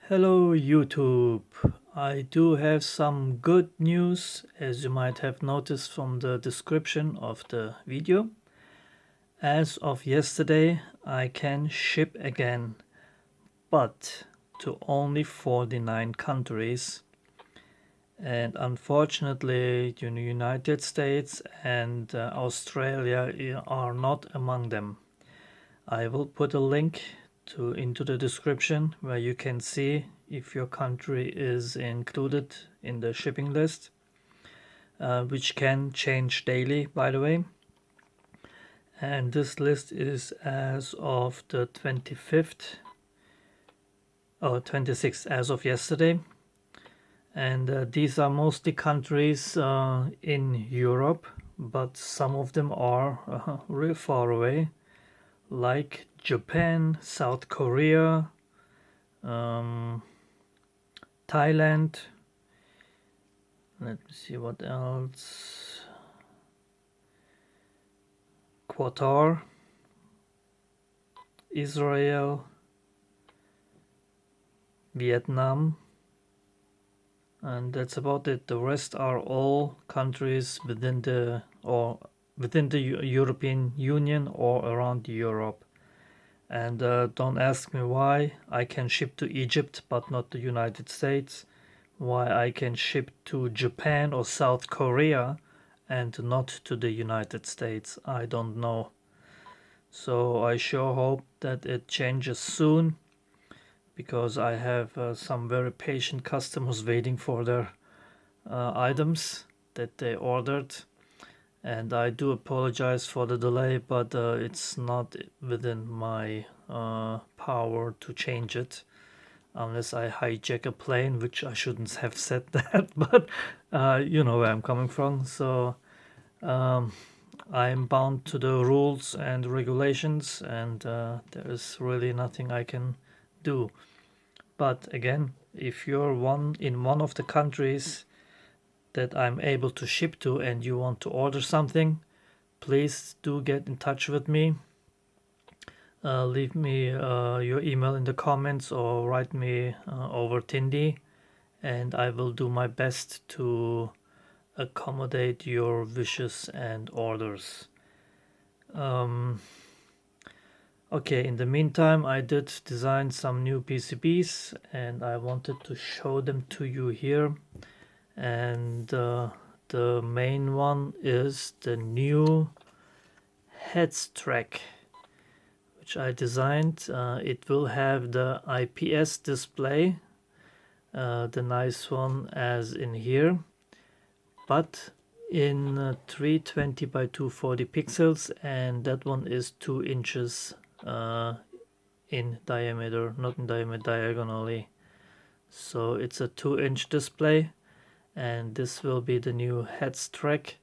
Hello YouTube. I do have some good news, as you might have noticed from the description of the video. As of yesterday, I can ship again, but to only 49 countries. And unfortunately, the United States and Australia are not among them. I will put a link into the description where you can see if your country is included in the shipping list, which can change daily, by the way. And this list is as of the 25th or 26th, as of yesterday. And these are mostly countries in Europe, but some of them are real far away, like Japan, South Korea, Thailand. Let me see what else. Qatar, Israel, Vietnam, and that's about it. The rest are all countries within the European Union or around Europe. And don't ask me why I can ship to Egypt but not the United States. Why I can ship to Japan or South Korea and not to the United States, I don't know. So I sure hope that it changes soon, because I have some very patient customers waiting for their items that they ordered. And I do apologize for the delay, but it's not within my power to change it unless I hijack a plane, which I shouldn't have said that, but you know where I'm coming from. So I'm bound to the rules and regulations, and there is really nothing I can do. But again, if you're in one of the countries that I'm able to ship to and you want to order something, please do get in touch with me. Leave me your email in the comments or write me over Tindy, and I will do my best to accommodate your wishes and orders. Okay, in the meantime, I did design some new PCBs and I wanted to show them to you here. And the main one is the new H.E.D.S track, which I designed. It will have the IPS display, the nice one as in here, but in 320 by 240 pixels, and that one is 2 inches in diameter, not in diameter, diagonally. So it's a 2-inch display, and this will be the new H.E.D.S track,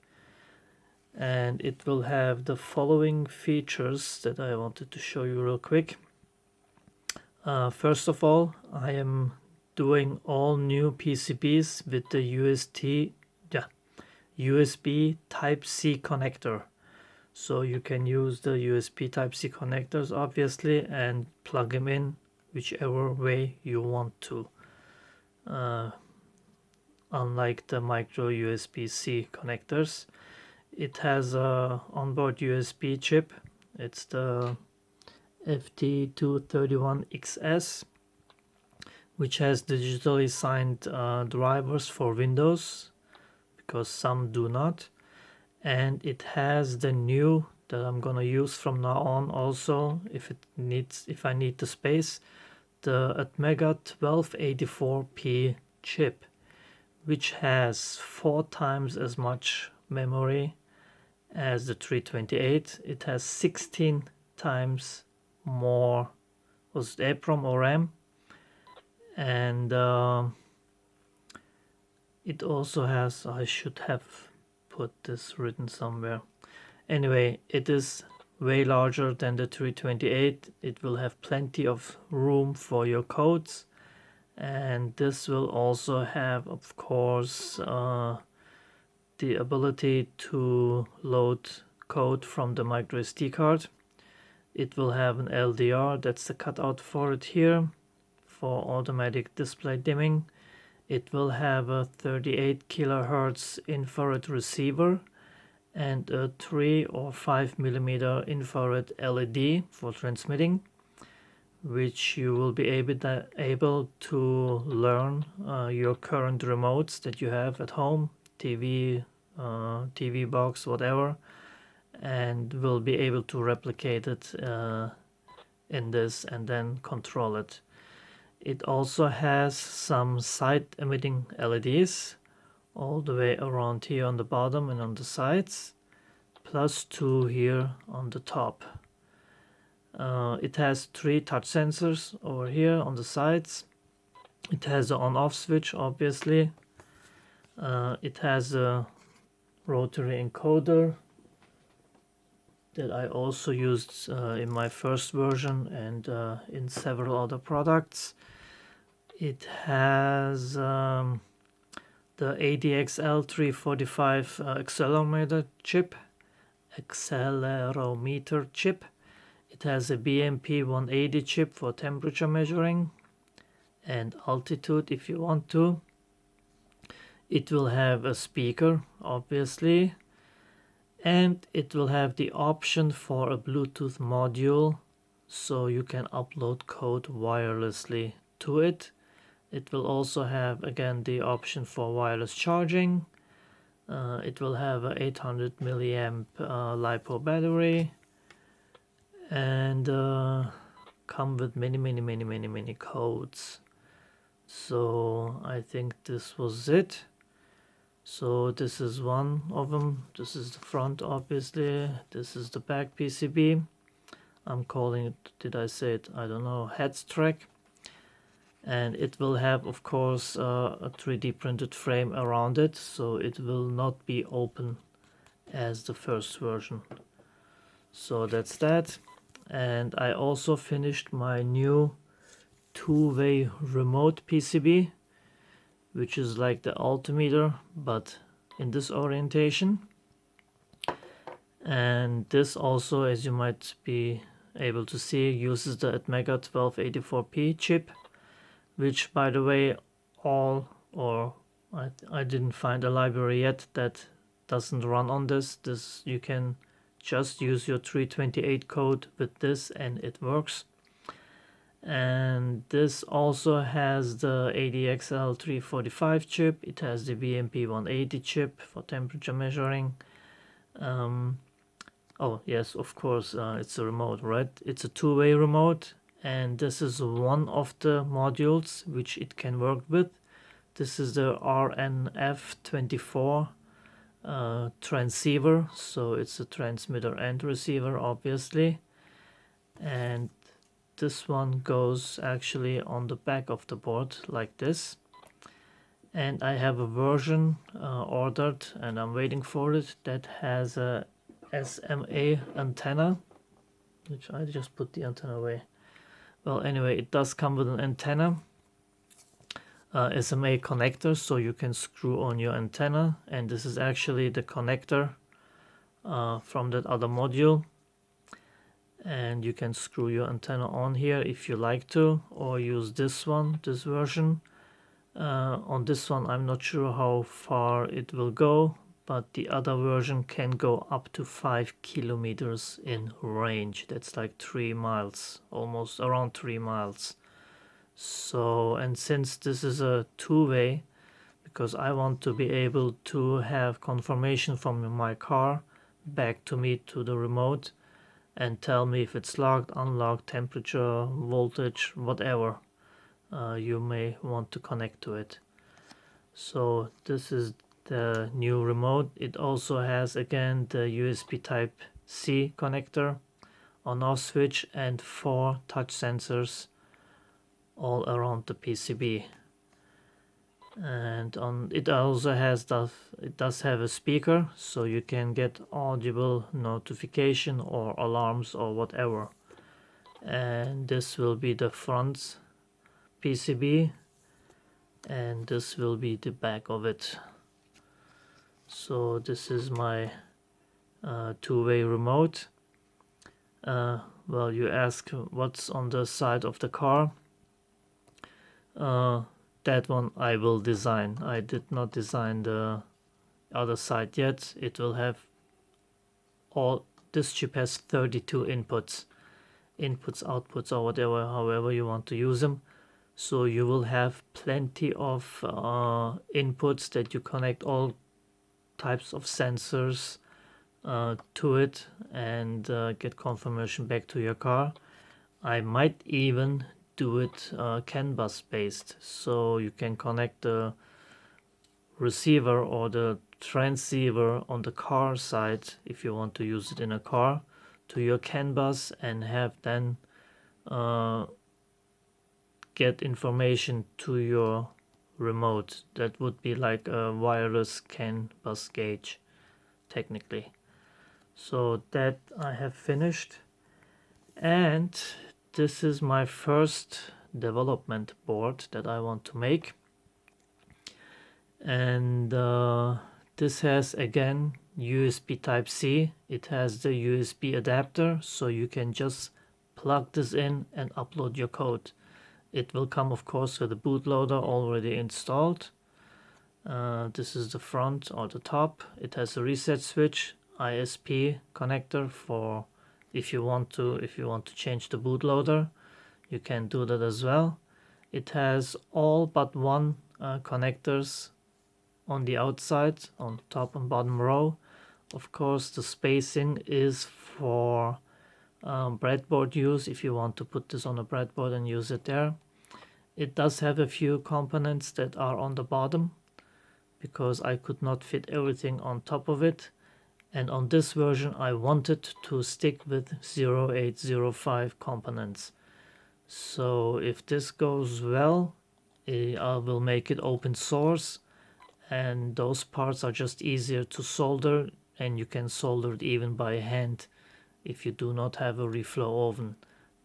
and it will have the following features that I wanted to show you real quick. First of all, I am doing all new PCBs with the USB Type-C connector. So you can use the USB Type-C connectors obviously and plug them in whichever way you want to. Unlike the micro USB-C connectors, it has a onboard USB chip. It's the FT231XS, which has digitally signed drivers for Windows, because some do not. And it has the new that I'm gonna use from now on also, if I need the space, the Atmega 1284p chip, which has 4 times as much memory as the 328. It has 16 times more, was it EEPROM or RAM? And it also has, I should have put this written somewhere. Anyway, it is way larger than the 328. It will have plenty of room for your codes, and this will also have, of course, the ability to load code from the micro SD card. It will have an LDR, that's the cutout for it here, for automatic display dimming. It will have a 38 kHz infrared receiver and a 3 or 5 millimeter infrared LED for transmitting, which you will be able to learn your current remotes that you have at home, TV, TV box, whatever, and will be able to replicate it in this and then control it. It also has some side emitting LEDs all the way around here on the bottom and on the sides, plus 2 here on the top. It has 3 touch sensors over here on the sides. It has an on-off switch, obviously. It has a rotary encoder that I also used in my first version and in several other products. It has the ADXL345 accelerometer chip. It has a BMP 180 chip for temperature measuring and altitude if you want to. It will have a speaker, obviously, and it will have the option for a Bluetooth module, so you can upload code wirelessly to it. It will also have, again, the option for wireless charging. It will have a 800 milliamp LiPo battery, and come with many codes. So I think this was it. So this is one of them. This is the front, obviously. This is the back PCB. I'm calling it, did I say it? I don't know, H.E.D.S track. And it will have, of course, a 3D printed frame around it, so it will not be open as the first version. So that's that. And I also finished my new two-way remote PCB, which is like the altimeter but in this orientation. And this also, as you might be able to see, uses the Atmega 1284p chip, which, by the way, I didn't find a library yet that doesn't run on this. You can just use your 328 code with this and it works. And this also has the ADXL345 chip. It has the BMP 180 chip for temperature measuring. Oh yes, of course, it's a remote, right? It's a two-way remote, and this is one of the modules which it can work with. This is the RNF24 transceiver, so it's a transmitter and receiver, obviously. And this one goes actually on the back of the board like this. And I have a version ordered, and I'm waiting for it, that has a SMA antenna, which I just put the antenna away. Well, anyway, it does come with an antenna, SMA connector, so you can screw on your antenna, and this is actually the connector from that other module, and you can screw your antenna on here if you like to, or use this version. On this one I'm not sure how far it will go, but the other version can go up to 5 kilometers in range. That's like 3 miles, almost around 3 miles. So, and since this is a two-way, because I want to be able to have confirmation from my car back to me to the remote and tell me if it's locked, unlocked, temperature, voltage, whatever you may want to connect to it. So this is the new remote. It also has, again, the USB Type-C connector, on-off switch, and 4 touch sensors all around the PCB. And it also has it does have a speaker, so you can get audible notification or alarms or whatever. And this will be the front PCB, and this will be the back of it. So this is my two-way remote. Well, you ask what's on the side of the car. That one I will design. I did not design the other side yet. It will have all, this chip has 32 inputs, outputs, or whatever, however you want to use them. So you will have plenty of inputs that you connect all types of sensors to it and get confirmation back to your car. I might even do it CAN bus based, so you can connect the receiver or the transceiver on the car side if you want to use it in a car to your CAN bus and have then get information to your remote. That would be like a wireless CAN bus gauge technically. So that I have finished, and this is my first development board that I want to make. And this has again USB Type-C. It has the USB adapter, so you can just plug this in and upload your code. It will come, of course, with a bootloader already installed. This is the front or the top. It has a reset switch, ISP connector for if you want to change the bootloader, you can do that as well. It has all but one connectors on the outside, on top and bottom row. Of course, the spacing is for breadboard use if you want to put this on a breadboard and use it there. It does have a few components that are on the bottom because I could not fit everything on top of it. And on this version I wanted to stick with 0805 components. So if this goes well, I will make it open source, and those parts are just easier to solder, and you can solder it even by hand if you do not have a reflow oven.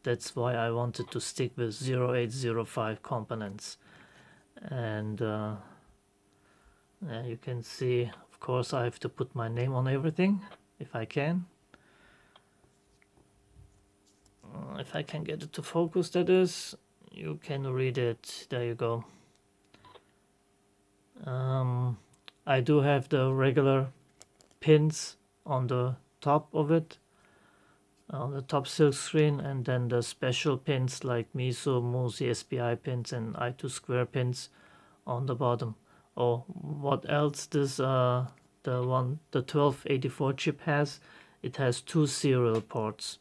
That's why I wanted to stick with 0805 components. And you can see, of course, I have to put my name on everything if I can. If I can get it to focus, that is, you can read it. There you go. I do have the regular pins on the top of it, on the top silk screen, and then the special pins like MISO, MUSI, SPI pins, and I2 square pins on the bottom. Oh, what else this the 1284 chip has? It has 2 serial ports,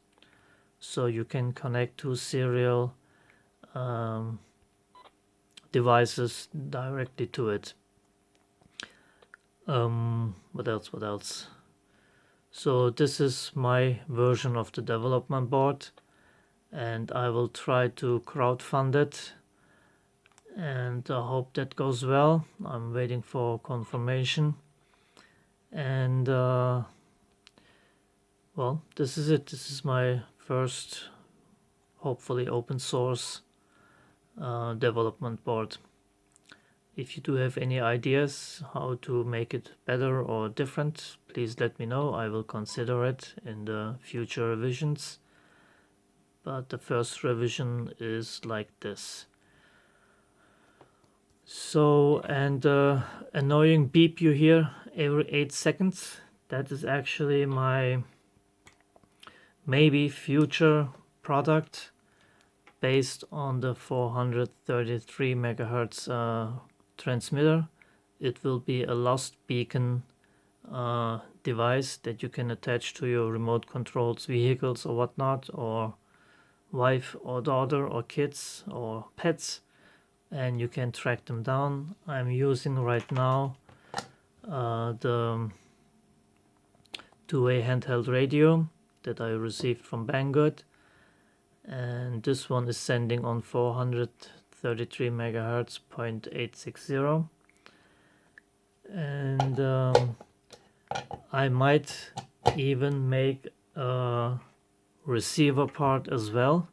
so you can connect 2 serial devices directly to it. What else? So this is my version of the development board, and I will try to crowdfund it, and I hope that goes well. I'm waiting for confirmation. And well, this is it. This is my first, hopefully open source development board. If you do have any ideas how to make it better or different, please let me know. I will consider it in the future revisions. But the first revision is like this. So, and the annoying beep you hear every 8 seconds, that is actually my maybe future product based on the 433 megahertz transmitter. It will be a lost beacon device that you can attach to your remote controlled vehicles or whatnot, or wife or daughter or kids or pets, and you can track them down. I'm using right now the two-way handheld radio that I received from Banggood, and this one is sending on 433 megahertz 0.860, and I might even make a receiver part as well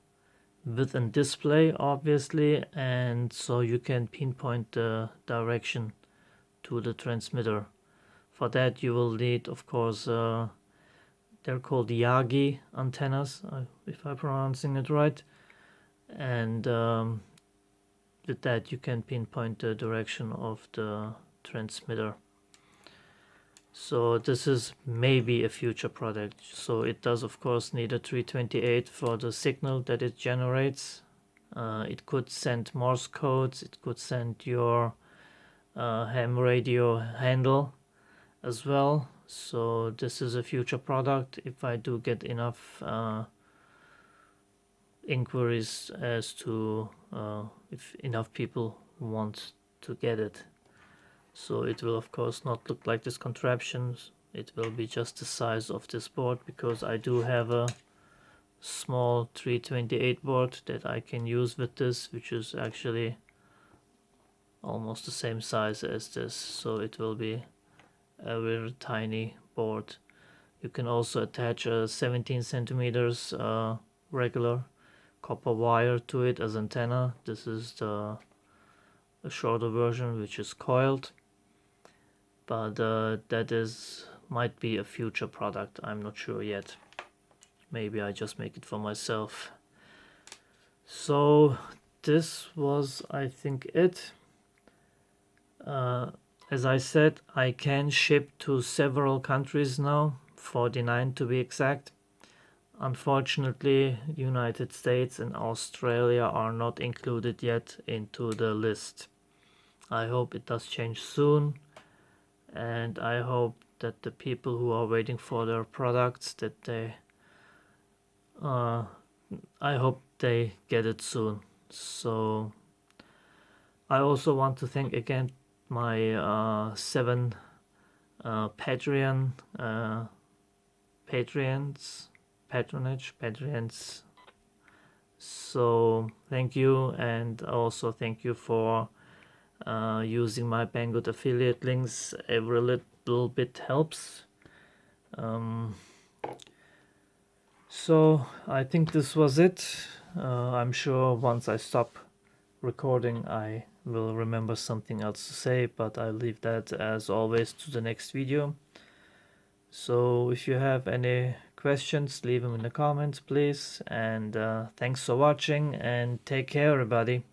with a display, obviously, and so you can pinpoint the direction to the transmitter. For that you will need, of course, they're called Yagi antennas, if I'm pronouncing it right, and with that you can pinpoint the direction of the transmitter. So this is maybe a future product. So it does of course need a 328 for the signal that it generates. It could send Morse codes, it could send your ham radio handle as well. So this is a future product if I do get enough inquiries as to if enough people want to get it. So it will of course not look like this contraption, it will be just the size of this board, because I do have a small 328 board that I can use with this, which is actually almost the same size as this, so it will be a very tiny board. You can also attach a 17 centimeters regular copper wire to it as antenna. This is the a shorter version which is coiled, but that is might be a future product. I'm not sure yet. Maybe I just make it for myself. So this was, I think, it. As I said, I can ship to several countries now, 49 to be exact. Unfortunately, United States and Australia are not included yet into the list. I hope it does change soon, and I hope that the people who are waiting for their products, that they I hope they get it soon. So I also want to thank again my 7 Patreons. So thank you, and also thank you for using my Banggood affiliate links. Every little bit helps. So I think this was it. I'm sure once I stop recording I will remember something else to say, but I'll leave that as always to the next video. So if you have any questions, leave them in the comments please, and thanks for watching, and take care everybody.